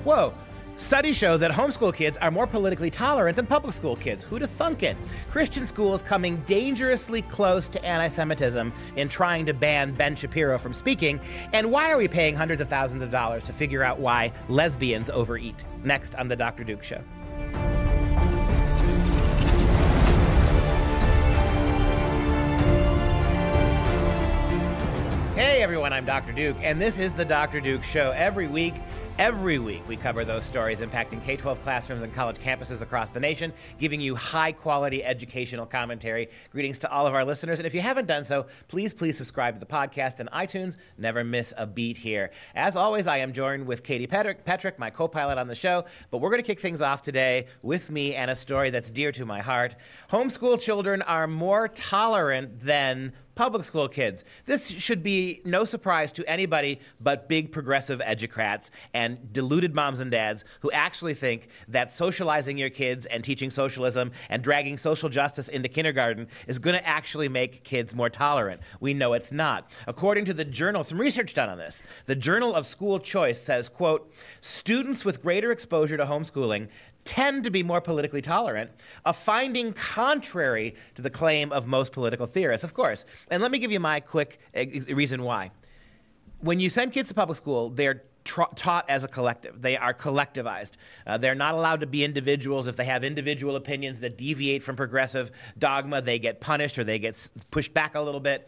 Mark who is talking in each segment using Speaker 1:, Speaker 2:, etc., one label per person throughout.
Speaker 1: Whoa. Studies show that homeschool kids are more politically tolerant than public school kids. Who'd have thunk it? Christian schools coming dangerously close to anti-Semitism in trying to ban Ben Shapiro from speaking. And why are we paying hundreds of thousands of dollars to figure out why lesbians overeat? Next on The Dr. Duke Show. Hey everyone, I'm Dr. Duke, and this is The Dr. Duke Show. Every week, we cover those stories impacting K-12 classrooms and college campuses across the nation, giving you high-quality educational commentary. Greetings to all of our listeners, and if you haven't done so, please subscribe to the podcast and iTunes. Never miss a beat here. As always, I am joined with Katie Petrick, my co-pilot on the show, but we're going to kick things off today with me and a story that's dear to my heart. Homeschool children are more tolerant than public school kids. This should be no surprise to anybody but big progressive educrats and deluded moms and dads who actually think that socializing your kids and teaching socialism and dragging social justice into kindergarten is going to actually make kids more tolerant. We know it's not. According to the journal, some research done on this, the Journal of School Choice says, quote, students with greater exposure to homeschooling tend to be more politically tolerant, a finding contrary to the claim of most political theorists, of course. And let me give you my quick reason why. When you send kids to public school, they're taught as a collective. They are collectivized. They're not allowed to be individuals. If they have individual opinions that deviate from progressive dogma, they get punished or they get pushed back a little bit.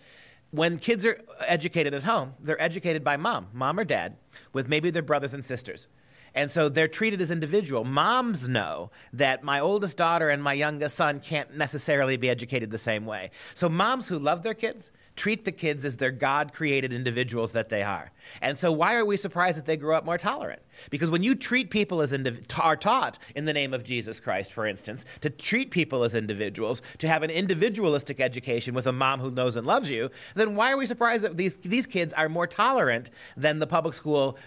Speaker 1: When kids are educated at home, they're educated by mom or dad, with maybe their brothers and sisters. And so they're treated as individual. Moms know that my oldest daughter and my youngest son can't necessarily be educated the same way. So moms who love their kids treat the kids as their God-created individuals that they are. And so why are we surprised that they grow up more tolerant? Because when you treat people as are taught in the name of Jesus Christ, for instance, to treat people as individuals, to have an individualistic education with a mom who knows and loves you, then why are we surprised that these kids are more tolerant than the public school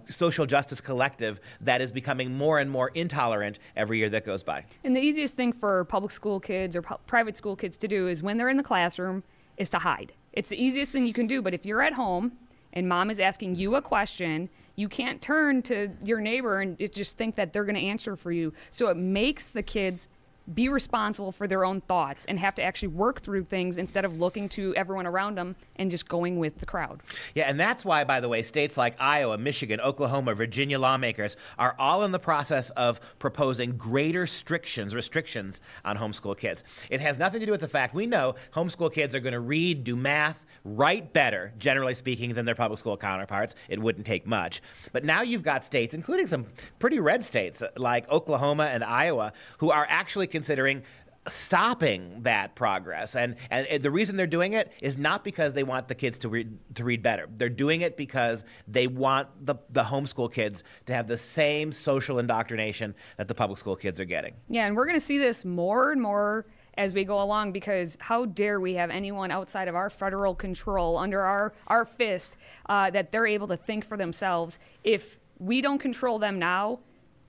Speaker 1: social justice collective that is becoming more and more intolerant every year that goes by?
Speaker 2: And the easiest thing for public school kids or private school kids to do is when they're in the classroom is to hide. It's the easiest thing you can do, but if you're at home and mom is asking you a question, you can't turn to your neighbor and just think that they're going to answer for you. So it makes the kids be responsible for their own thoughts and have to actually work through things instead of looking to everyone around them and just going with the crowd.
Speaker 1: Yeah, and that's why, by the way, states like Iowa, Michigan, Oklahoma, Virginia lawmakers are all in the process of proposing greater restrictions on homeschool kids. It has nothing to do with the fact we know homeschool kids are going to read, do math, write better, generally speaking, than their public school counterparts. It wouldn't take much. But now you've got states, including some pretty red states like Oklahoma and Iowa, who are actually considering stopping that progress. And the reason they're doing it is not because they want the kids to read better. They're doing it because they want the homeschool kids to have the same social indoctrination that the public school kids are getting.
Speaker 2: Yeah, and we're going to see this more and more as we go along, because how dare we have anyone outside of our federal control, under our fist, that they're able to think for themselves. If we don't control them now,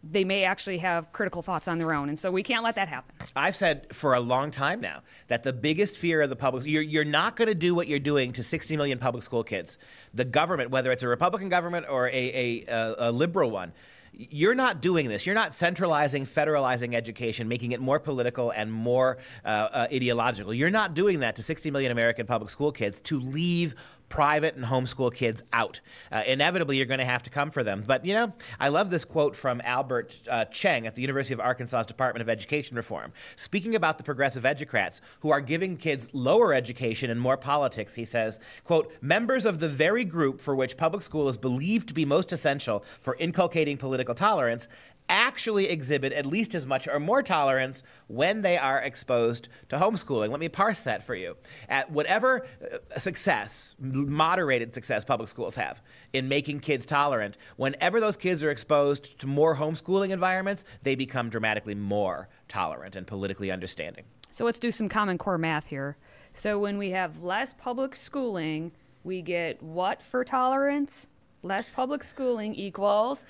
Speaker 2: they may actually have critical thoughts on their own. And so we can't let that happen.
Speaker 1: I've said for a long time now that the biggest fear of the public, you're not going to do what you're doing to 60 million public school kids. The government, whether it's a Republican government or a liberal one, you're not doing this. You're not centralizing, federalizing education, making it more political and more ideological. You're not doing that to 60 million American public school kids to leave private and homeschool kids out. Inevitably, you're going to have to come for them. But, you know, I love this quote from Albert Cheng at the University of Arkansas's Department of Education Reform. Speaking about the progressive educrats who are giving kids lower education and more politics, he says, quote, members of the very group for which public school is believed to be most essential for inculcating political tolerance actually exhibit at least as much or more tolerance when they are exposed to homeschooling. Let me parse that for you. At whatever success, moderated success public schools have in making kids tolerant, whenever those kids are exposed to more homeschooling environments, they become dramatically more tolerant and politically understanding.
Speaker 2: So let's do some Common Core math here. So when we have less public schooling, we get what for tolerance? Less public schooling equals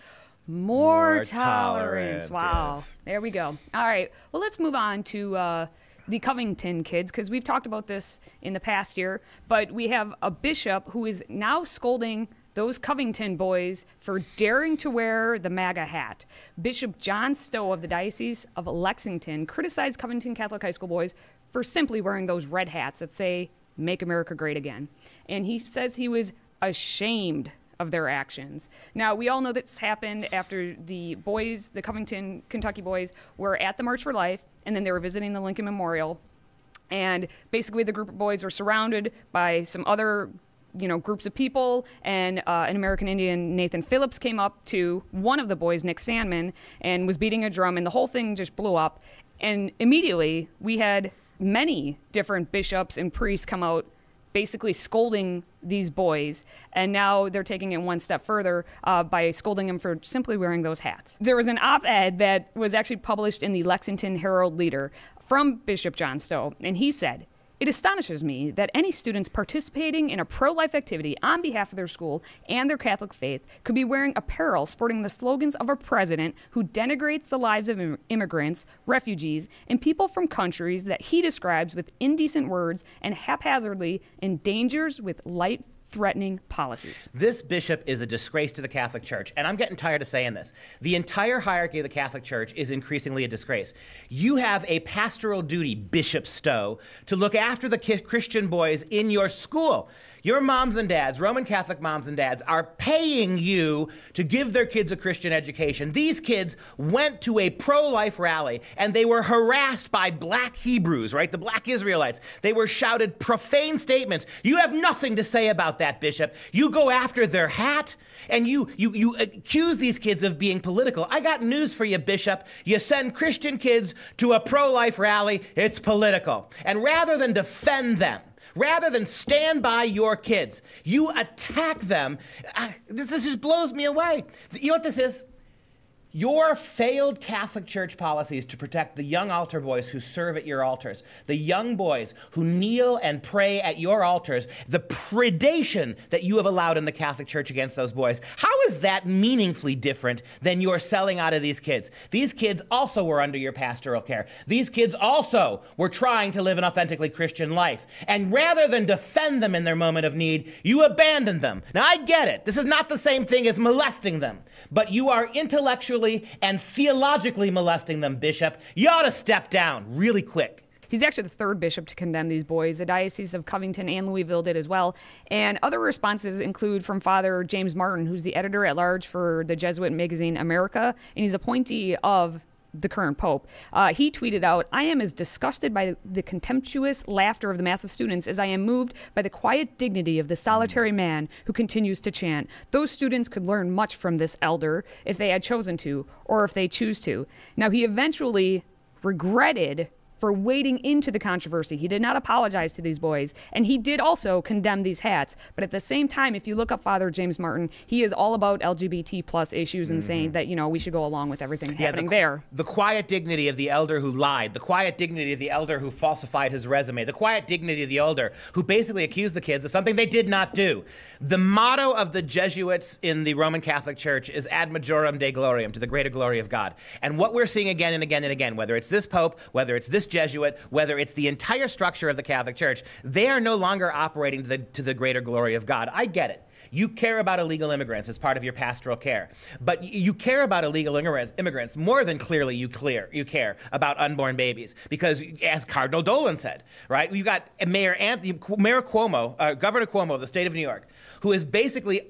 Speaker 2: more tolerance. Wow. There we go. All right. Well, let's move on to the Covington kids, because we've talked about this in the past year, but we have a bishop who is now scolding those Covington boys for daring to wear the MAGA hat. Bishop John Stowe of the Diocese of Lexington criticized Covington Catholic High School boys for simply wearing those red hats that say, "Make America Great Again." And he says he was ashamed of their actions. Now, we all know this happened after the boys, the Covington, Kentucky boys, were at the March for Life, and then they were visiting the Lincoln Memorial. And basically the group of boys were surrounded by some other groups of people, and an American Indian, Nathan Phillips, came up to one of the boys, Nick Sandman, and was beating a drum, and the whole thing just blew up. And immediately we had many different bishops and priests come out basically scolding these boys, and now they're taking it one step further by scolding them for simply wearing those hats. There was an op-ed that was actually published in the Lexington Herald-Leader from Bishop John Stowe, and he said, "It astonishes me that any students participating in a pro-life activity on behalf of their school and their Catholic faith could be wearing apparel sporting the slogans of a president who denigrates the lives of immigrants, refugees, and people from countries that he describes with indecent words and haphazardly endangers with life-threatening policies."
Speaker 1: This bishop is a disgrace to the Catholic Church, and I'm getting tired of saying this. The entire hierarchy of the Catholic Church is increasingly a disgrace. You have a pastoral duty, Bishop Stowe, to look after the Christian boys in your school. Your moms and dads, Roman Catholic moms and dads, are paying you to give their kids a Christian education. These kids went to a pro-life rally, and they were harassed by black Hebrews, right? The black Israelites. They were shouted profane statements. You have nothing to say about that, Bishop. You go after their hat, and you accuse these kids of being political. I got news for you, Bishop. You send Christian kids to a pro-life rally, it's political. And rather than defend them, rather than stand by your kids, you attack them. This just blows me away. You know what this is? Your failed Catholic Church policies to protect the young altar boys who serve at your altars, the young boys who kneel and pray at your altars, the predation that you have allowed in the Catholic Church against those boys, how is that meaningfully different than your selling out of these kids? These kids also were under your pastoral care. These kids also were trying to live an authentically Christian life. And rather than defend them in their moment of need, you abandoned them. Now, I get it. This is not the same thing as molesting them, but you are intellectually and theologically molesting them, Bishop. You ought to step down really quick.
Speaker 2: He's actually the third bishop to condemn these boys. The Diocese of Covington and Louisville did as well. And other responses include from Father James Martin, who's the editor-at-large for the Jesuit magazine America, and he's appointee of the current pope. He tweeted out, "I am as disgusted by the contemptuous laughter of the mass of students as I am moved by the quiet dignity of the solitary man who continues to chant. Those students could learn much from this elder if they had chosen to, or if they choose to." Now, he eventually regretted for wading into the controversy. He did not apologize to these boys, and he did also condemn these hats. But at the same time, if you look up Father James Martin, he is all about LGBT plus issues and saying that, we should go along with everything happening there.
Speaker 1: The quiet dignity of the elder who lied, the quiet dignity of the elder who falsified his resume, the quiet dignity of the elder who basically accused the kids of something they did not do. The motto of the Jesuits in the Roman Catholic Church is ad majorem Dei gloriam, to the greater glory of God. And what we're seeing again and again and again, whether it's this pope, whether it's this Jesuit, whether it's the entire structure of the Catholic Church, they are no longer operating to the greater glory of God. I get it. You care about illegal immigrants as part of your pastoral care. But you care about illegal immigrants more than clearly you care about unborn babies. Because as Cardinal Dolan said, right, you've got Mayor Cuomo, Governor Cuomo of the state of New York, who is basically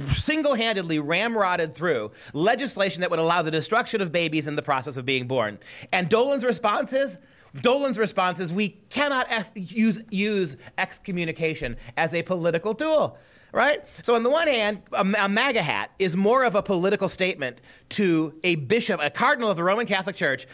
Speaker 1: single-handedly ramrodded through legislation that would allow the destruction of babies in the process of being born. And Dolan's response is, we cannot use excommunication as a political tool, right? So on the one hand, a MAGA hat is more of a political statement to a bishop, a cardinal of the Roman Catholic Church,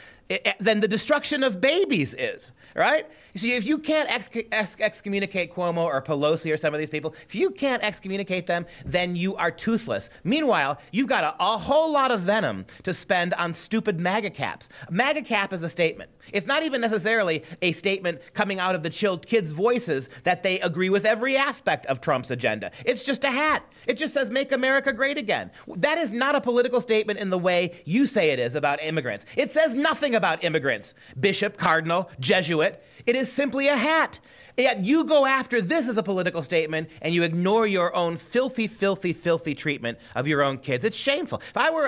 Speaker 1: than the destruction of babies is, right? You see, if you can't excommunicate Cuomo or Pelosi or some of these people, if you can't excommunicate them, then you are toothless. Meanwhile, you've got a whole lot of venom to spend on stupid MAGA caps. MAGA cap is a statement. It's not even necessarily a statement coming out of the chilled kids' voices that they agree with every aspect of Trump's agenda. It's just a hat. It just says, "Make America Great Again." That is not a political statement in the way you say it is about immigrants. It says nothing about immigrants. Bishop, cardinal, Jesuit. It is simply a hat. Yet you go after this as a political statement and you ignore your own filthy, filthy, filthy treatment of your own kids. It's shameful. If I were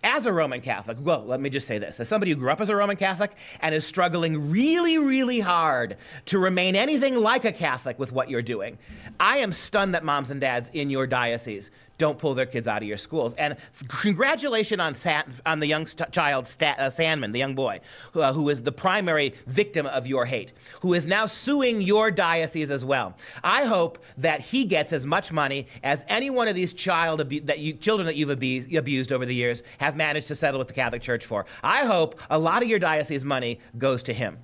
Speaker 1: as a Roman Catholic, well, let me just say this. As somebody who grew up as a Roman Catholic and is struggling really, really hard to remain anything like a Catholic with what you're doing, I am stunned that moms and dads in your diocese don't pull their kids out of your schools. And congratulations on the young child, Sandman, the young boy, who is the primary victim of your hate, who is now suing your diocese as well. I hope that he gets as much money as any one of these children that you've abused over the years have managed to settle with the Catholic Church for. I hope a lot of your diocese money goes to him.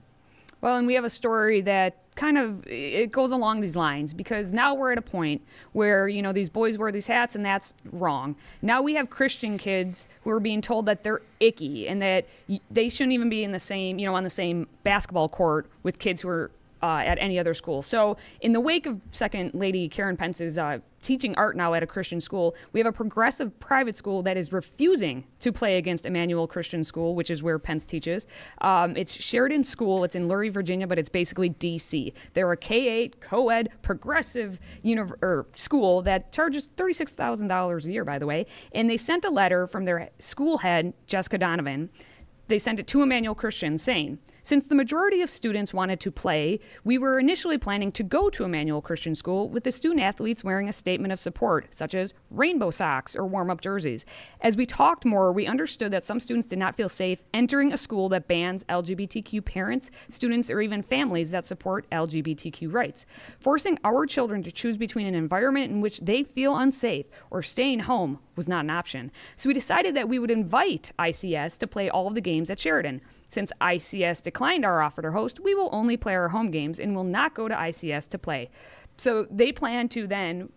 Speaker 2: Well, and we have a story that kind of, it goes along these lines, because now we're at a point where, you know, these boys wear these hats and that's wrong. Now we have Christian kids who are being told that they're icky and that they shouldn't even be in the same, you know, on the same basketball court with kids who are at any other school. So in the wake of Second Lady Karen Pence's teaching art now at a Christian school, we have a progressive private school that is refusing to play against Emmanuel Christian School, which is where Pence teaches. It's Sheridan School. It's in Lurie, Virginia, but it's basically D.C. They're a K-8 co-ed progressive school that charges $36,000 a year, by the way. And they sent a letter from their school head, Jessica Donovan. They sent it to Emmanuel Christian saying, since the majority of students wanted to play, we were initially planning to go to Emmanuel Christian School with the student athletes wearing a statement of support, such as rainbow socks or warm-up jerseys. As we talked more, we understood that some students did not feel safe entering a school that bans LGBTQ parents, students, or even families that support LGBTQ rights. Forcing our children to choose between an environment in which they feel unsafe or staying home was not an option. So we decided that we would invite ICS to play all of the games at Sheridan. Since ICS declined our offer to host, we will only play our home games and will not go to ICS to play. So they plan to then,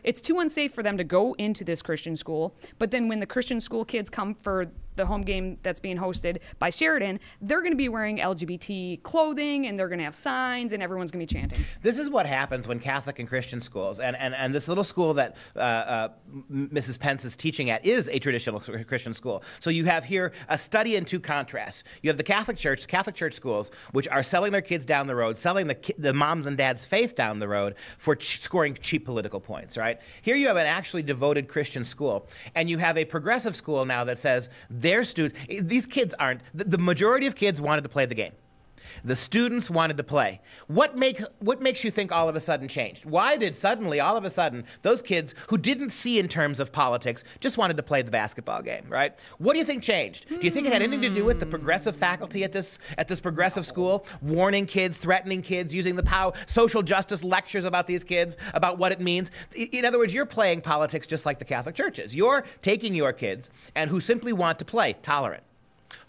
Speaker 2: it's too unsafe for them to go into this Christian school, but then when the Christian school kids come for the home game that's being hosted by Sheridan, they're going to be wearing LGBT clothing and they're going to have signs and everyone's going to be chanting.
Speaker 1: This is what happens when Catholic and Christian schools, and this little school that Mrs. Pence is teaching at is a traditional Christian school. So you have here a study in two contrasts. You have the Catholic Church schools, which are selling their kids down the road, selling the moms and dads' faith down the road for scoring cheap political points, right? Here you have an actually devoted Christian school, and you have a progressive school now that says their students, these kids aren't, the majority of kids wanted to play the game. The students wanted to play. What makes you think all of a sudden changed? Why did suddenly, all of a sudden, those kids who didn't see in terms of politics just wanted to play the basketball game, right? What do you think changed? Do you think it had anything to do with the progressive faculty at this progressive school, warning kids, threatening kids, using the social justice lectures about these kids, about what it means? In other words, you're playing politics just like the Catholic churches. You're taking your kids and who simply want to play tolerant.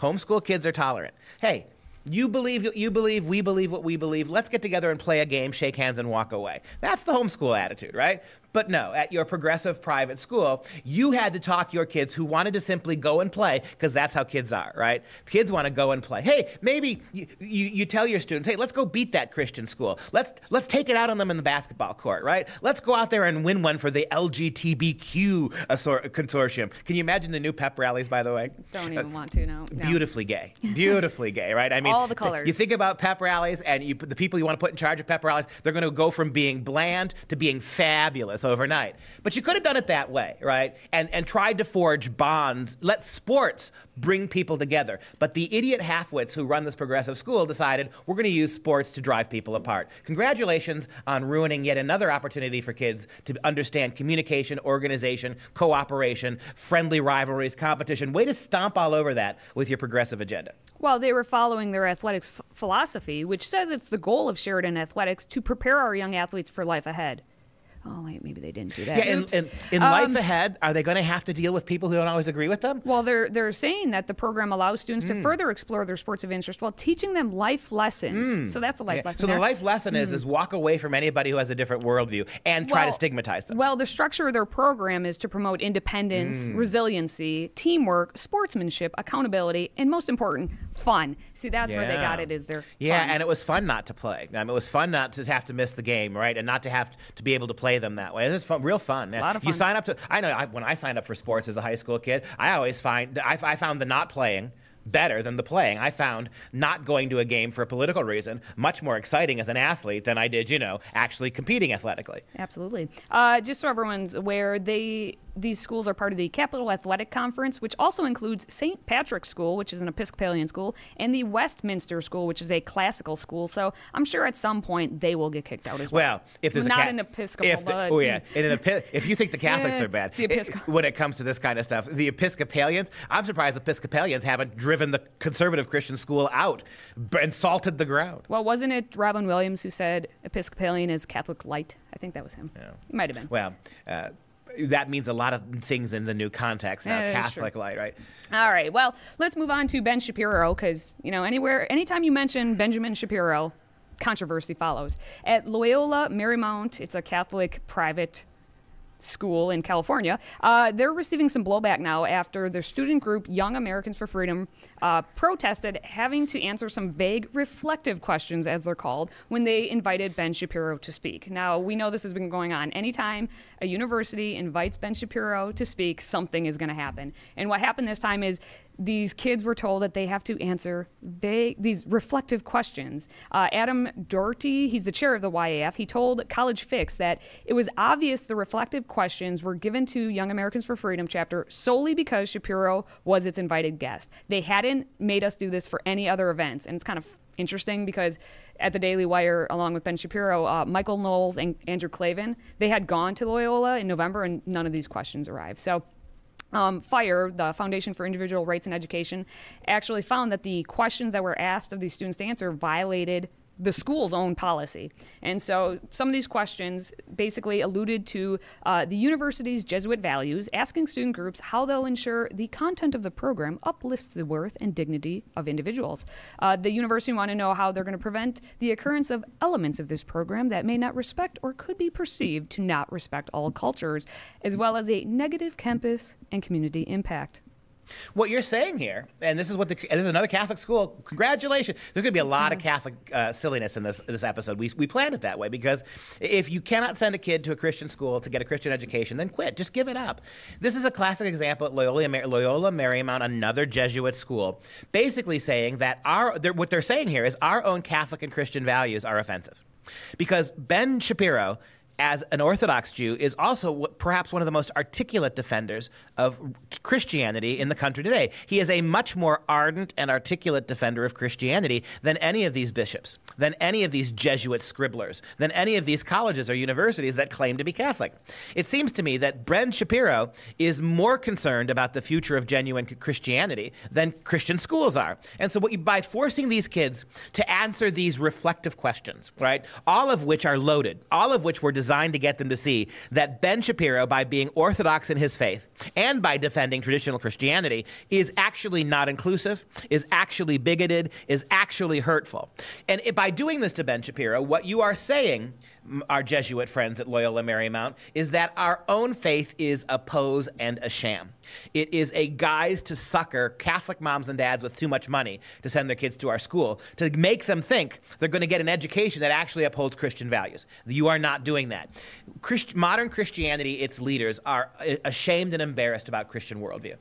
Speaker 1: Homeschool kids are tolerant. Hey, you believe, we believe what we believe. Let's get together and play a game, shake hands, and walk away. That's the homeschool attitude, right? But no, at your progressive private school, you had to talk your kids who wanted to simply go and play, because that's how kids are, right? Kids want to go and play. Hey, maybe you tell your students, hey, let's go beat that Christian school. Let's take it out on them in the basketball court, right? Let's go out there and win one for the LGBTQ consortium. Can you imagine the new pep rallies, by the way?
Speaker 2: Don't even want to, no.
Speaker 1: Beautifully gay. Beautifully gay, right? I mean,
Speaker 2: all the colors.
Speaker 1: You think about pep rallies, and the people you want to put in charge of pep rallies, they're going to go from being bland to being fabulous overnight. But you could have done it that way, right? And tried to forge bonds, let sports bring people together. But the idiot halfwits who run this progressive school decided we're going to use sports to drive people apart. Congratulations on ruining yet another opportunity for kids to understand communication, organization, cooperation, friendly rivalries, competition. Way to stomp all over that with your progressive agenda.
Speaker 2: Well, they were following their athletics philosophy, which says it's the goal of Sheridan Athletics to prepare our young athletes for life ahead. Oh, wait, maybe they didn't do that.
Speaker 1: Yeah, in life ahead, are they going to have to deal with people who don't always agree with them?
Speaker 2: Well, they're saying that the program allows students to further explore their sports of interest while teaching them life lessons. So that's a life lesson.
Speaker 1: So the life lesson is walk away from anybody who has a different worldview and try to stigmatize them.
Speaker 2: Well, the structure of their program is to promote independence, resiliency, teamwork, sportsmanship, accountability, and most important, fun. See, that's where they got it, is their fun.
Speaker 1: And it was fun not to play. It was fun not to have to miss the game, right? And not to have to be able to play them that way. It's fun, real fun.
Speaker 2: A lot of fun.
Speaker 1: You sign up to, when I signed up for sports as a high school kid, I found the not playing better than the playing. I found not going to a game for a political reason much more exciting as an athlete than I did, actually competing athletically.
Speaker 2: Absolutely. Just so everyone's aware, these schools are part of the Capital Athletic Conference, which also includes St. Patrick's School, which is an Episcopalian school, and the Westminster School, which is a classical school. So I'm sure at some point they will get kicked out as well.
Speaker 1: Well, if there's
Speaker 2: not an Episcopal, but
Speaker 1: if you think the Catholics are bad when it comes to this kind of stuff, the Episcopalians, I'm surprised Episcopalians haven't driven the conservative Christian school out and salted the ground.
Speaker 2: Well, wasn't it Robin Williams who said Episcopalian is Catholic light? I think that was him. Yeah. It might have been.
Speaker 1: Well, that means a lot of things in the new context now. Catholic light, right?
Speaker 2: All right. Well, let's move on to Ben Shapiro because, anytime you mention Benjamin Shapiro, controversy follows. At Loyola Marymount, it's a Catholic private school in California, they're receiving some blowback now after their student group, Young Americans for Freedom, protested having to answer some vague, reflective questions, as they're called, when they invited Ben Shapiro to speak. Now, we know this has been going on. Anytime a university invites Ben Shapiro to speak, something is going to happen. And what happened this time is these kids were told that they have to answer these reflective questions. Adam Doherty, he's the chair of the YAF, he told College Fix that it was obvious the reflective questions were given to Young Americans for Freedom chapter solely because Shapiro was its invited guest. They hadn't made us do this for any other events. And it's kind of interesting because at the Daily Wire, along with Ben Shapiro, Michael Knowles and Andrew Clavin, they had gone to Loyola in November and none of these questions arrived. So FIRE, the Foundation for Individual Rights and Education, actually found that the questions that were asked of these students to answer violated the school's own policy. And so some of these questions basically alluded to the university's Jesuit values, asking student groups how they'll ensure the content of the program uplifts the worth and dignity of individuals. The university want to know how they're going to prevent the occurrence of elements of this program that may not respect or could be perceived to not respect all cultures, as well as a negative campus and community impact.
Speaker 1: What you're saying here, and this is this is another Catholic school. Congratulations. There's going to be a lot of Catholic silliness in this episode. We planned it that way because if you cannot send a kid to a Christian school to get a Christian education, then quit. Just give it up. This is a classic example at Loyola Marymount, another Jesuit school, basically saying that what they're saying here is our own Catholic and Christian values are offensive. Because Ben Shapiro, as an Orthodox Jew, is also perhaps one of the most articulate defenders of Christianity in the country today. He is a much more ardent and articulate defender of Christianity than any of these bishops, than any of these Jesuit scribblers, than any of these colleges or universities that claim to be Catholic. It seems to me that Ben Shapiro is more concerned about the future of genuine Christianity than Christian schools are. And so by forcing these kids to answer these reflective questions, right, all of which are loaded, all of which were designed to get them to see that Ben Shapiro, by being orthodox in his faith and by defending traditional Christianity, is actually not inclusive, is actually bigoted, is actually hurtful. And by doing this to Ben Shapiro, what you are saying, our Jesuit friends at Loyola Marymount, is that our own faith is a pose and a sham. It is a guise to sucker Catholic moms and dads with too much money to send their kids to our school, to make them think they're going to get an education that actually upholds Christian values. You are not doing that. Modern Christianity, its leaders, are ashamed and embarrassed about Christian worldview.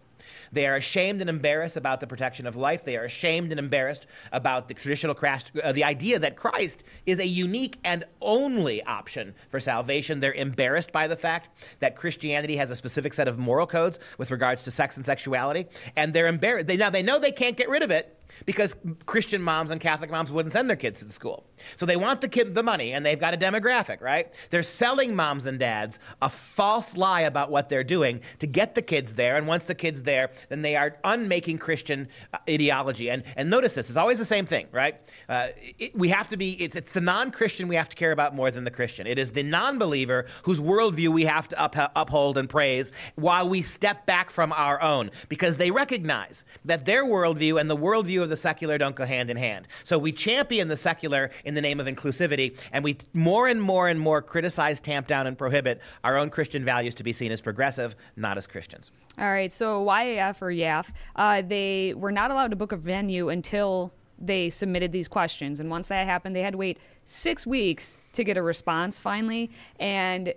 Speaker 1: They are ashamed and embarrassed about the protection of life. They are ashamed and embarrassed about the traditional the idea that Christ is a unique and only option for salvation. They're embarrassed by the fact that Christianity has a specific set of moral codes with regards to sex and sexuality, and they're embarrassed. They know they can't get rid of it because Christian moms and Catholic moms wouldn't send their kids to the school. So they want the money, and they've got a demographic, right? They're selling moms and dads a false lie about what they're doing to get the kids there, and once the kid's there, then they are unmaking Christian ideology. And notice this, it's always the same thing, right? It's the non-Christian we have to care about more than the Christian. It is the non-believer whose worldview we have to uphold and praise while we step back from our own, because they recognize that their worldview and the worldview of the secular don't go hand in hand. So we champion the secular in the name of inclusivity, and we more and more criticize, tamp down, and prohibit our own Christian values to be seen as progressive, not as Christians.
Speaker 2: All right, so YAF or YAF, they were not allowed to book a venue until they submitted these questions. And once that happened, they had to wait 6 weeks to get a response finally. And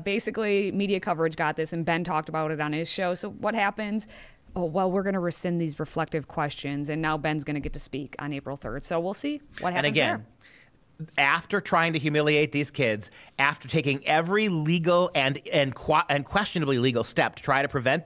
Speaker 2: basically, media coverage got this, and Ben talked about it on his show. So what happens? oh, well, we're going to rescind these reflective questions, and now Ben's going to get to speak on April 3rd. So we'll see what happens.
Speaker 1: And again, after trying to humiliate these kids, after taking every legal and questionably legal step to try to prevent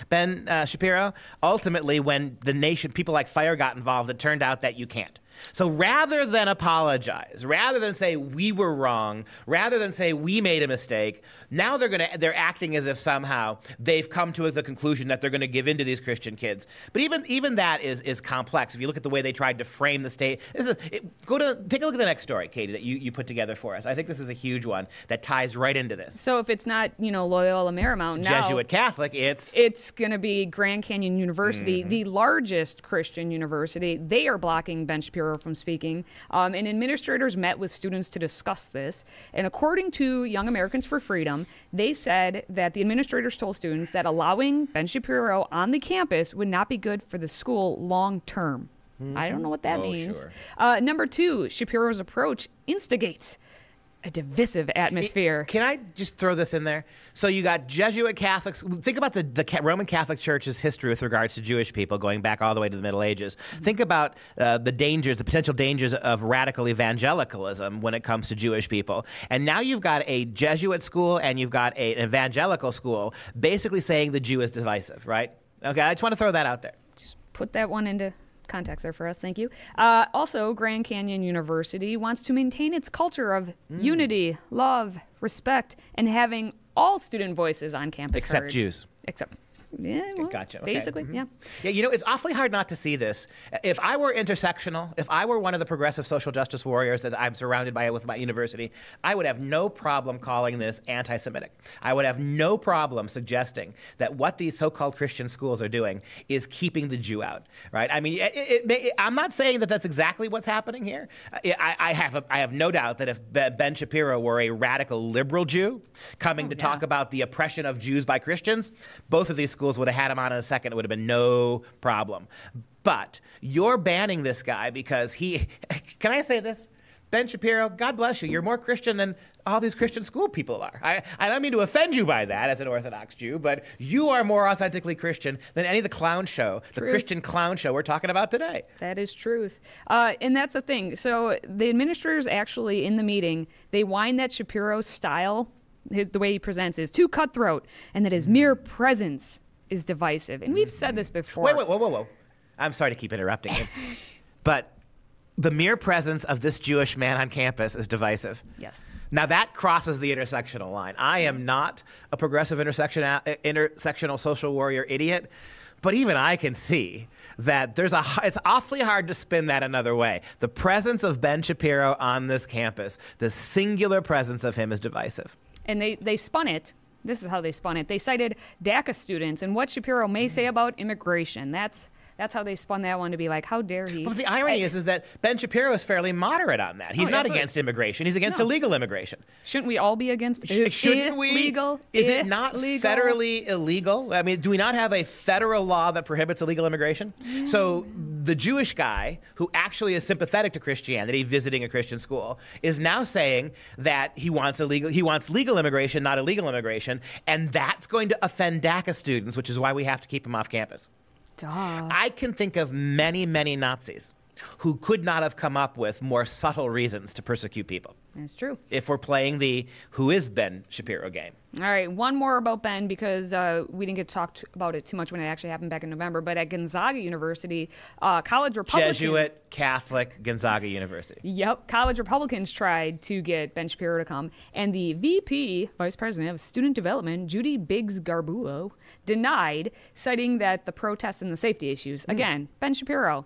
Speaker 1: Ben Shapiro, ultimately, when the nation, people like Fire got involved, it turned out that you can't. So rather than apologize, rather than say we were wrong, rather than say we made a mistake, now they're acting as if somehow they've come to the conclusion that they're going to give in to these Christian kids. But even that is complex. If you look at the way they tried to frame the state, take a look at the next story, Katie, that you put together for us. I think this is a huge one that ties right into this.
Speaker 2: So if it's not, Loyola Marymount, now
Speaker 1: Jesuit Catholic,
Speaker 2: it's going to be Grand Canyon University, the largest Christian university. They are blocking Ben Shapiro from speaking, and administrators met with students to discuss this. And according to Young Americans for Freedom, they said that the administrators told students that allowing Ben Shapiro on the campus would not be good for the school long term. I don't know what that means. Sure. Number 2, Shapiro's approach instigates a divisive atmosphere.
Speaker 1: Can I just throw this in there? So you got Jesuit Catholics. Think about the Roman Catholic Church's history with regards to Jewish people going back all the way to the Middle Ages. Think about the potential dangers of radical evangelicalism when it comes to Jewish people. And now you've got a Jesuit school and you've got an evangelical school basically saying the Jew is divisive, right? Okay, I just want to throw that out there.
Speaker 2: Just put that one into context there for us. Thank you. Also, Grand Canyon University wants to maintain its culture of unity, love, respect, and having all student voices on campus
Speaker 1: Except
Speaker 2: heard.
Speaker 1: Jews.
Speaker 2: Yeah, well,
Speaker 1: gotcha. Okay.
Speaker 2: Basically, yeah.
Speaker 1: Yeah, it's awfully hard not to see this. If I were intersectional, if I were one of the progressive social justice warriors that I'm surrounded by with my university, I would have no problem calling this anti-Semitic. I would have no problem suggesting that what these so-called Christian schools are doing is keeping the Jew out, right? I mean, I'm not saying that that's exactly what's happening here. I have no doubt that if Ben Shapiro were a radical liberal Jew coming to talk about the oppression of Jews by Christians, both of these schools would have had him on in a second. It would have been no problem. But you're banning this guy because can I say this? Ben Shapiro, God bless you. You're more Christian than all these Christian school people are. I don't mean to offend you by that as an Orthodox Jew, but you are more authentically Christian than any of the clown show, the Christian clown show we're talking about today.
Speaker 2: That is truth. And that's the thing. So the administrators actually in the meeting, they whined that Shapiro's style, the way he presents, is too cutthroat, and that his mere presence is divisive. And we've said this before.
Speaker 1: Wait, whoa. I'm sorry to keep interrupting you. But the mere presence of this Jewish man on campus is divisive.
Speaker 2: Yes.
Speaker 1: Now that crosses the intersectional line. I am not a progressive intersectional social warrior idiot, but even I can see that it's awfully hard to spin that another way. The presence of Ben Shapiro on this campus, the singular presence of him is divisive.
Speaker 2: And they spun it. This is how they spun it. They cited DACA students and what Shapiro may say about immigration. That's how they spun that one to be like, how dare he?
Speaker 1: But the irony is that Ben Shapiro is fairly moderate on that. He's not against immigration. He's against illegal immigration.
Speaker 2: Shouldn't we all be against
Speaker 1: Shouldn't we?
Speaker 2: Illegal?
Speaker 1: Is it not federally illegal? I mean, do we not have a federal law that prohibits illegal immigration? Yeah. So the Jewish guy who actually is sympathetic to Christianity, visiting a Christian school, is now saying that he wants legal immigration, not illegal immigration, and that's going to offend DACA students, which is why we have to keep them off campus.
Speaker 2: Duh.
Speaker 1: I can think of many, many Nazis who could not have come up with more subtle reasons to persecute people.
Speaker 2: That's true.
Speaker 1: If we're playing the who is Ben Shapiro game.
Speaker 2: All right, one more about Ben because we didn't get to talk about it too much when it actually happened back in November. But at Gonzaga University, college Republicans...
Speaker 1: Jesuit Catholic Gonzaga University.
Speaker 2: Yep. College Republicans tried to get Ben Shapiro to come. And the VP, Vice President of Student Development, Judy Biggs-Garbulo, denied, citing that the protests and the safety issues. Again, Ben Shapiro.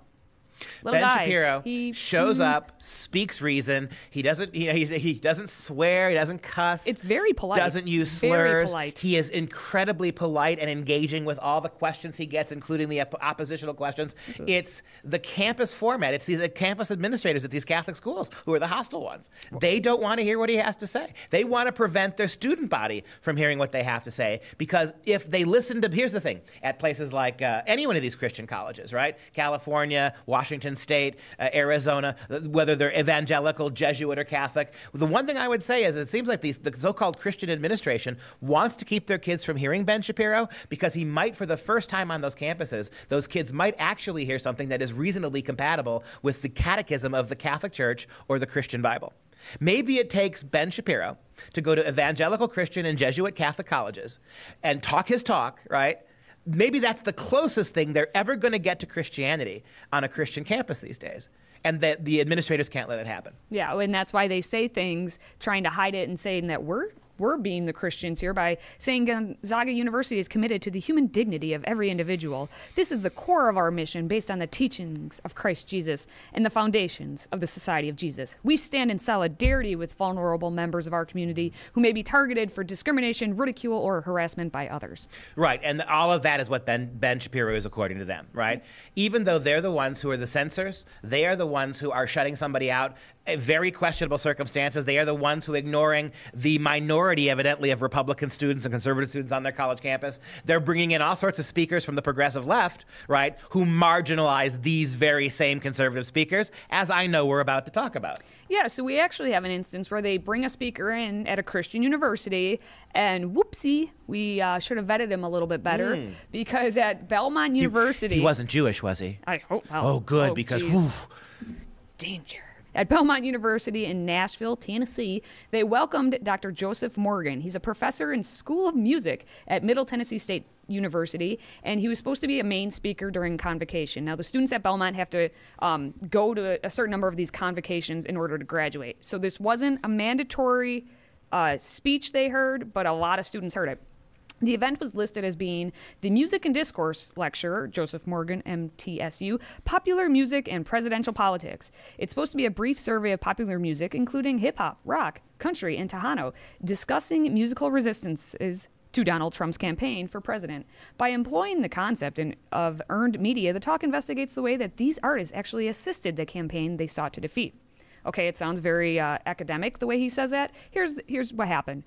Speaker 1: Ben Shapiro shows up, speaks reason. He doesn't, he doesn't swear. He doesn't cuss.
Speaker 2: It's very polite.
Speaker 1: Doesn't use slurs.
Speaker 2: Very polite.
Speaker 1: He is incredibly polite and engaging with all the questions he gets, including the oppositional questions. It's the campus format. It's these campus administrators at these Catholic schools who are the hostile ones. They don't want to hear what he has to say. They want to prevent their student body from hearing what they have to say, because if they listen to, here's the thing, at places like any one of these Christian colleges, right? California, Washington, Washington State, Arizona, whether they're evangelical, Jesuit, or Catholic. The one thing I would say is it seems like the so-called Christian administration wants to keep their kids from hearing Ben Shapiro because he might, for the first time on those campuses, those kids might actually hear something that is reasonably compatible with the catechism of the Catholic Church or the Christian Bible. Maybe it takes Ben Shapiro to go to evangelical Christian and Jesuit Catholic colleges and talk his talk, right? Maybe that's the closest thing they're ever going to get to Christianity on a Christian campus these days. And that the administrators can't let it happen.
Speaker 2: Yeah, and that's why they say things trying to hide it and saying that we're being the Christians here by saying Gonzaga University is committed to the human dignity of every individual. This is the core of our mission based on the teachings of Christ Jesus and the foundations of the Society of Jesus. We stand in solidarity with vulnerable members of our community who may be targeted for discrimination, ridicule, or harassment by others.
Speaker 1: Right, and all of that is what Ben Shapiro is according to them, right? Even though they're the ones who are the censors, they are the ones who are shutting somebody out in very questionable circumstances. They are the ones who are ignoring the minority, evidently, of Republican students and conservative students on their college campus. They're bringing in all sorts of speakers from the progressive left, right, who marginalize these very same conservative speakers, as I know we're about to talk about.
Speaker 2: Yeah, so we actually have an instance where they bring a speaker in at a Christian university, and whoopsie, we should have vetted him a little bit better, because at Belmont University...
Speaker 1: He wasn't Jewish, was he?
Speaker 2: I hope.
Speaker 1: Oh, good, because... Whew.
Speaker 2: Danger. At Belmont University in Nashville, Tennessee, they welcomed Dr. Joseph Morgan. He's a professor in School of Music at Middle Tennessee State University, and he was supposed to be a main speaker during convocation. Now, the students at Belmont have to go to a certain number of these convocations in order to graduate. So this wasn't a mandatory speech they heard, but a lot of students heard it. The event was listed as being the Music and Discourse Lecture, Joseph Morgan, MTSU, Popular Music and Presidential Politics. It's supposed to be a brief survey of popular music, including hip-hop, rock, country, and Tejano, discussing musical resistances to Donald Trump's campaign for president. By employing the concept of earned media, the talk investigates the way that these artists actually assisted the campaign they sought to defeat. Okay, it sounds very academic the way he says that. Here's what happened.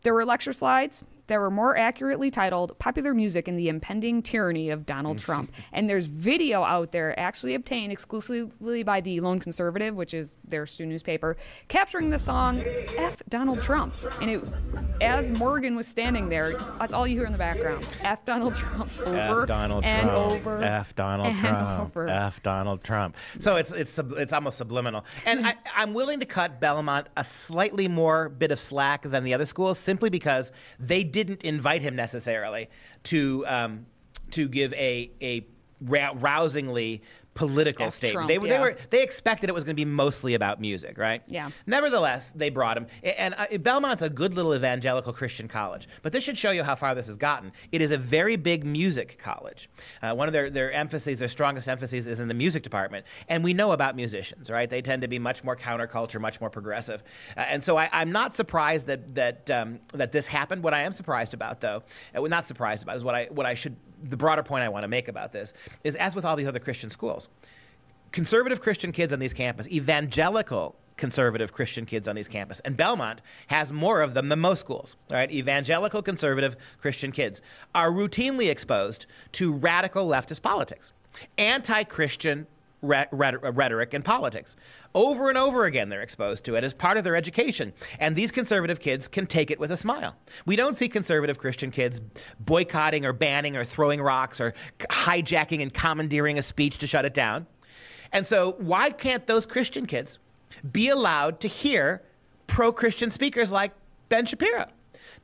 Speaker 2: There were lecture slides that were more accurately titled Popular Music and the Impending Tyranny of Donald Trump. And there's video out there actually obtained exclusively by the Lone Conservative, which is their student newspaper, capturing the song F Donald Trump. And as Morgan was standing there, that's all you hear in the background. F Donald Trump, over
Speaker 1: F Donald
Speaker 2: and
Speaker 1: Trump,
Speaker 2: over
Speaker 1: F Donald
Speaker 2: and
Speaker 1: Trump,
Speaker 2: over.
Speaker 1: F Donald Trump. So it's almost subliminal. And I'm willing to cut Belmont a slightly more bit of slack than the other schools, simply because they didn't invite him necessarily to give a rousingly political statement. They expected it was going to be mostly about music, right?
Speaker 2: Yeah.
Speaker 1: Nevertheless, they brought him. And Belmont's a good little evangelical Christian college, but this should show you how far this has gotten. It is a very big music college. One of their emphases, their strongest emphasis, is in the music department. And we know about musicians, right? They tend to be much more counterculture, much more progressive. And so I'm not surprised that this happened. What I am surprised about, though, not surprised about, is the broader point I want to make about this is, as with all these other Christian schools, conservative Christian kids on these campuses, evangelical conservative Christian kids on these campuses, and Belmont has more of them than most schools, all right? Evangelical conservative Christian kids are routinely exposed to radical leftist politics, anti-Christian rhetoric and politics. Over and over again, they're exposed to it as part of their education. And these conservative kids can take it with a smile. We don't see conservative Christian kids boycotting or banning or throwing rocks or hijacking and commandeering a speech to shut it down. And so why can't those Christian kids be allowed to hear pro-Christian speakers like Ben Shapiro?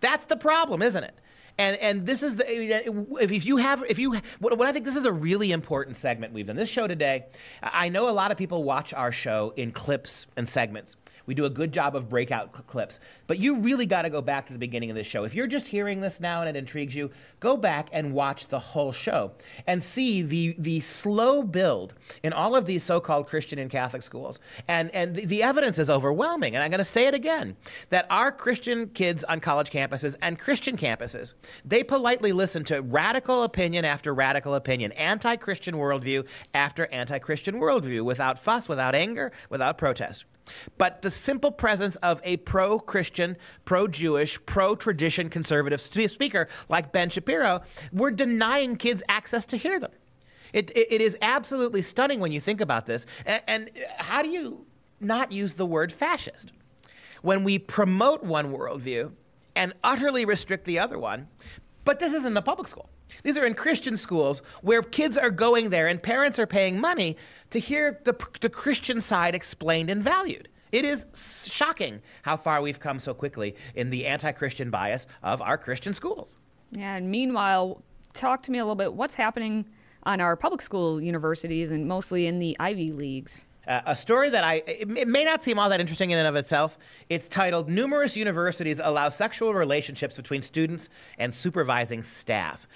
Speaker 1: That's the problem, isn't it? And this is what I think this is a really important segment we've done. This show today, I know a lot of people watch our show in clips and segments. We do a good job of breakout clips. But you really got to go back to the beginning of this show. If you're just hearing this now and it intrigues you, go back and watch the whole show and see the slow build in all of these so-called Christian and Catholic schools. And the evidence is overwhelming. And I'm going to say it again, that our Christian kids on college campuses and Christian campuses, they politely listen to radical opinion after radical opinion, anti-Christian worldview after anti-Christian worldview, without fuss, without anger, without protest. But the simple presence of a pro-Christian, pro-Jewish, pro-tradition conservative speaker like Ben Shapiro, we're denying kids access to hear them. It is absolutely stunning when you think about this. And how do you not use the word fascist? When we promote one worldview and utterly restrict the other one, but this isn't a public school. These are in Christian schools where kids are going there and parents are paying money to hear the Christian side explained and valued. It is shocking how far we've come so quickly in the anti-Christian bias of our Christian schools.
Speaker 2: Yeah, and meanwhile, talk to me a little bit, what's happening on our public school universities and mostly in the Ivy Leagues?
Speaker 1: A story that it may not seem all that interesting in and of itself. It's titled, "Numerous Universities Allow Sexual Relationships Between Students and Supervising Staff."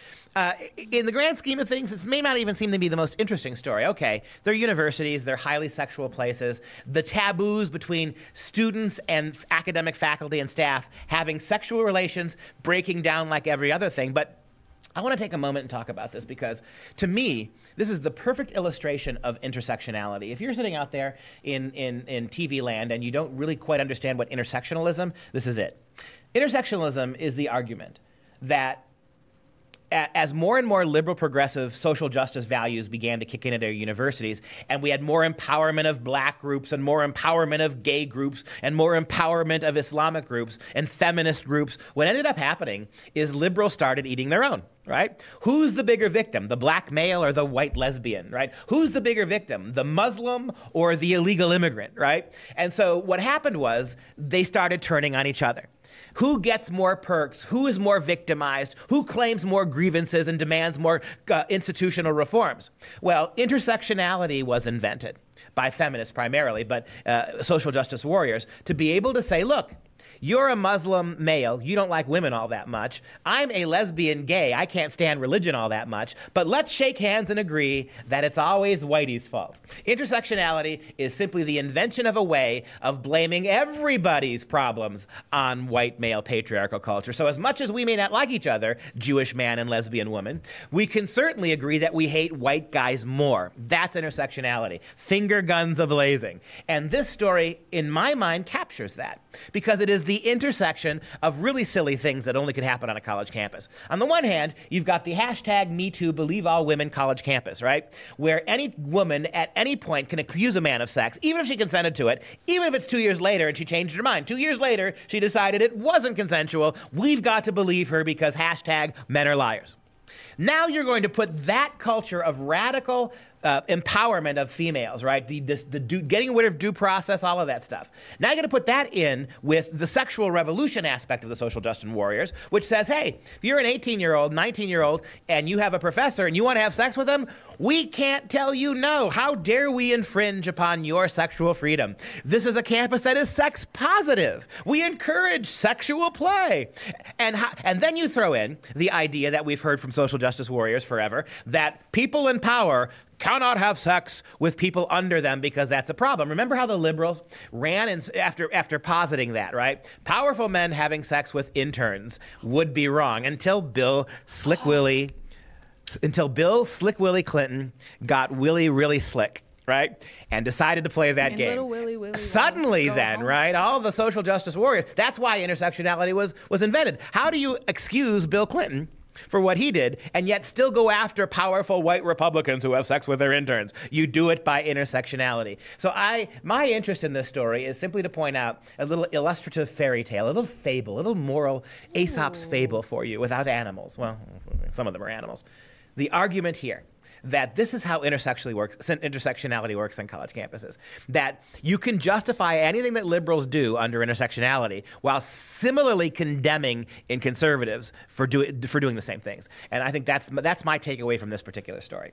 Speaker 1: In the grand scheme of things, it may not even seem to be the most interesting story. Okay, they're universities, they're highly sexual places. The taboos between students and academic faculty and staff having sexual relations breaking down like every other thing. But I want to take a moment and talk about this because, to me, this is the perfect illustration of intersectionality. If you're sitting out there in TV land and you don't really quite understand what intersectionalism, this is it. Intersectionalism is the argument that as more and more liberal progressive social justice values began to kick in at our universities, and we had more empowerment of black groups and more empowerment of gay groups and more empowerment of Islamic groups and feminist groups, what ended up happening is liberals started eating their own, right? Who's the bigger victim, the black male or the white lesbian, right? Who's the bigger victim, the Muslim or the illegal immigrant, right? And so what happened was they started turning on each other. Who gets more perks? Who is more victimized? Who claims more grievances and demands more institutional reforms? Well, intersectionality was invented by feminists primarily, but social justice warriors, to be able to say, look, you're a Muslim male, you don't like women all that much. I'm a lesbian gay, I can't stand religion all that much, but let's shake hands and agree that it's always whitey's fault. Intersectionality is simply the invention of a way of blaming everybody's problems on white male patriarchal culture. So as much as we may not like each other, Jewish man and lesbian woman, we can certainly agree that we hate white guys more. That's intersectionality. Finger guns a-blazing. And this story, in my mind, captures that because it is the intersection of really silly things that only could happen on a college campus. On the one hand, you've got the hashtag #MeToo Believe All Women college campus, right? Where any woman at any point can accuse a man of sex, even if she consented to it, even if it's 2 years later and she changed her mind. 2 years later, she decided it wasn't consensual. We've got to believe her because hashtag men are liars. Now you're going to put that culture of radical empowerment of females, right? Getting rid of due process, all of that stuff. Now you're going to put that in with the sexual revolution aspect of the social justice warriors, which says, hey, if you're an 18-year-old, 19-year-old, and you have a professor and you want to have sex with him, we can't tell you no. How dare we infringe upon your sexual freedom? This is a campus that is sex positive. We encourage sexual play. And then you throw in the idea that we've heard from social justice warriors forever, that people in power cannot have sex with people under them because that's a problem. Remember how the liberals ran after positing that, right? Powerful men having sex with interns would be wrong until Bill Slick Willie Clinton got Willie really slick, right? And decided to play that game.
Speaker 2: Little Willie
Speaker 1: Suddenly then, right, all the social justice warriors, that's why intersectionality was invented. How do you excuse Bill Clinton for what he did, and yet still go after powerful white Republicans who have sex with their interns? You do it by intersectionality. So my interest in this story is simply to point out a little illustrative fairy tale, a little fable, a little moral Aesop's fable for you without animals. Well, some of them are animals. The argument here that this is how intersectionality works on college campuses. That you can justify anything that liberals do under intersectionality while similarly condemning in conservatives for doing the same things. And I think that's my takeaway from this particular story.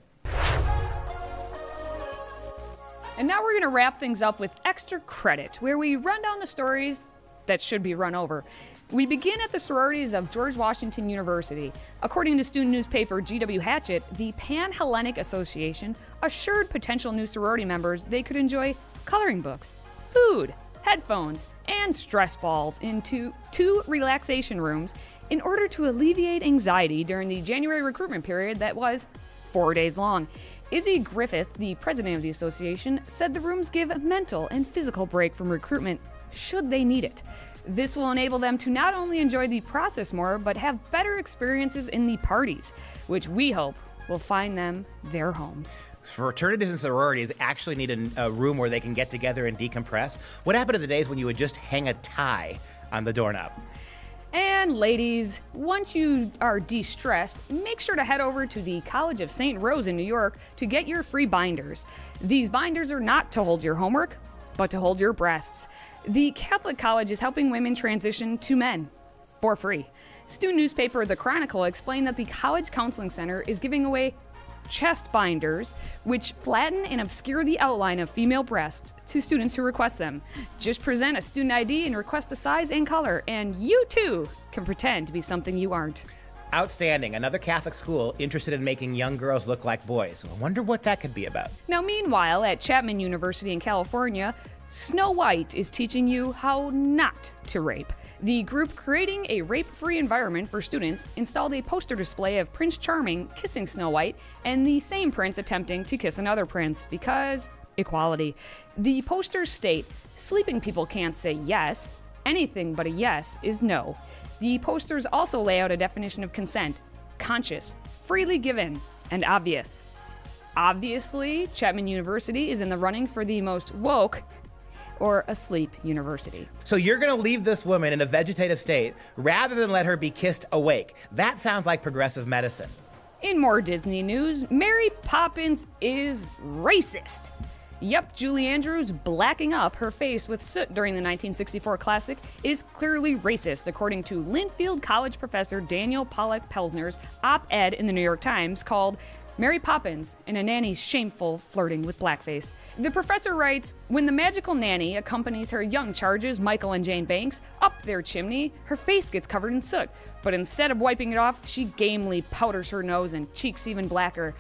Speaker 2: And now we're going to wrap things up with Extra Credit, where we run down the stories that should be run over. We begin at the sororities of George Washington University. According to student newspaper G.W. Hatchet, the Pan-Hellenic Association assured potential new sorority members they could enjoy coloring books, food, headphones, and stress balls in two relaxation rooms in order to alleviate anxiety during the January recruitment period that was 4 days long. Izzy Griffith, the president of the association, said the rooms give mental and physical break from recruitment should they need it. This will enable them to not only enjoy the process more, but have better experiences in the parties, which we hope will find them their homes.
Speaker 1: Fraternities and sororities actually need a room where they can get together and decompress. What happened to the days when you would just hang a tie on the doorknob?
Speaker 2: And ladies, once you are de-stressed, make sure to head over to the College of St. Rose in New York to get your free binders. These binders are not to hold your homework, but to hold your breasts. The Catholic College is helping women transition to men for free. Student newspaper The Chronicle explained that the College Counseling Center is giving away chest binders, which flatten and obscure the outline of female breasts to students who request them. Just present a student ID and request a size and color, and you too can pretend to be something you aren't.
Speaker 1: Outstanding. Another Catholic school interested in making young girls look like boys. I wonder what that could be about.
Speaker 2: Now, meanwhile, at Chapman University in California, Snow White is teaching you how not to rape. The group creating a rape-free environment for students installed a poster display of Prince Charming kissing Snow White and the same prince attempting to kiss another prince because equality. The posters state, sleeping people can't say yes. Anything but a yes is no. The posters also lay out a definition of consent: conscious, freely given, and obvious. Obviously, Chapman University is in the running for the most woke or asleep university.
Speaker 1: So you're going to leave this woman in a vegetative state rather than let her be kissed awake. That sounds like progressive medicine.
Speaker 2: In more Disney news, Mary Poppins is racist. Yep, Julie Andrews blacking up her face with soot during the 1964 classic is clearly racist, according to Linfield College professor Daniel Pollack Pelsner's op-ed in the New York Times called Mary Poppins and a Nanny's Shameful Flirting with Blackface. The professor writes, when the magical nanny accompanies her young charges, Michael and Jane Banks, up their chimney, her face gets covered in soot. But instead of wiping it off, she gamely powders her nose and cheeks even blacker.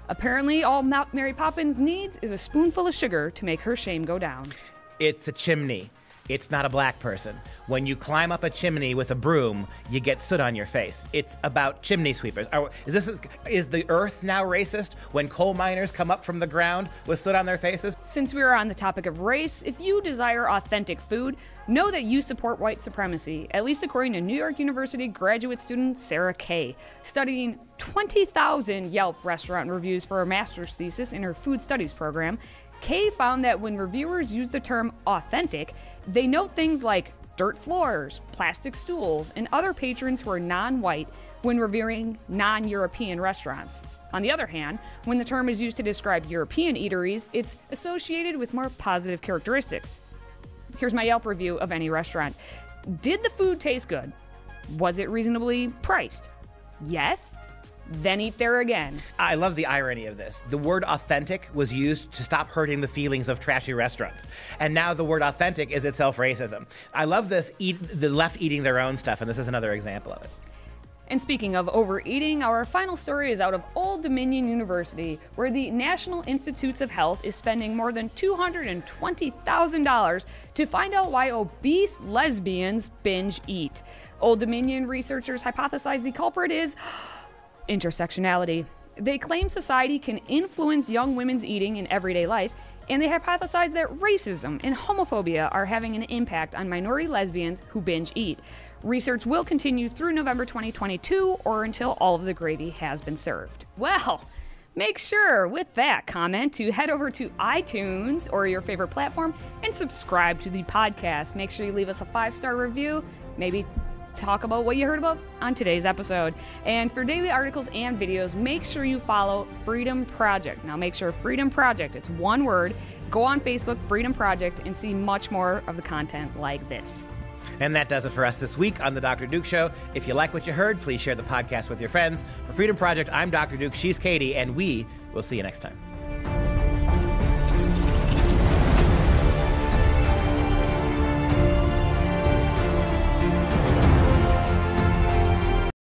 Speaker 2: Apparently, all Mary Poppins needs is a spoonful of sugar to make her shame go down.
Speaker 1: It's a chimney. It's not a black person. When you climb up a chimney with a broom, you get soot on your face. It's about chimney sweepers. Is the earth now racist when coal miners come up from the ground with soot on their faces?
Speaker 2: Since we are on the topic of race, if you desire authentic food, know that you support white supremacy, at least according to New York University graduate student Sarah Kay. Studying 20,000 Yelp restaurant reviews for her master's thesis in her food studies program, Kay found that when reviewers use the term authentic, they note things like dirt floors, plastic stools, and other patrons who are non-white when reviewing non-European restaurants. On the other hand, when the term is used to describe European eateries, it's associated with more positive characteristics. Here's my Yelp review of any restaurant. Did the food taste good? Was it reasonably priced? Yes? Then eat there again.
Speaker 1: I love the irony of this. The word authentic was used to stop hurting the feelings of trashy restaurants. And now the word authentic is itself racism. I love this, the left eating their own stuff, and this is another example of it.
Speaker 2: And speaking of overeating, our final story is out of Old Dominion University, where the National Institutes of Health is spending more than $220,000 to find out why obese lesbians binge eat. Old Dominion researchers hypothesize the culprit is intersectionality. They claim society can influence young women's eating in everyday life, and they hypothesize that racism and homophobia are having an impact on minority lesbians who binge eat. Research will continue through November 2022 or until all of the gravy has been served. Well, make sure with that comment to head over to iTunes or your favorite platform and subscribe to the podcast. Make sure you leave us a 5-star review, maybe talk about what you heard about on today's episode. And for daily articles and videos, make sure you follow Freedom Project. Now make sure Freedom Project, it's one word. Go on Facebook, Freedom Project, and see much more of the content like this.
Speaker 1: And that does it for us this week on The Dr. Duke Show. If you like what you heard, please share the podcast with your friends. For Freedom Project, I'm Dr. Duke, she's Katie, and we will see you next time.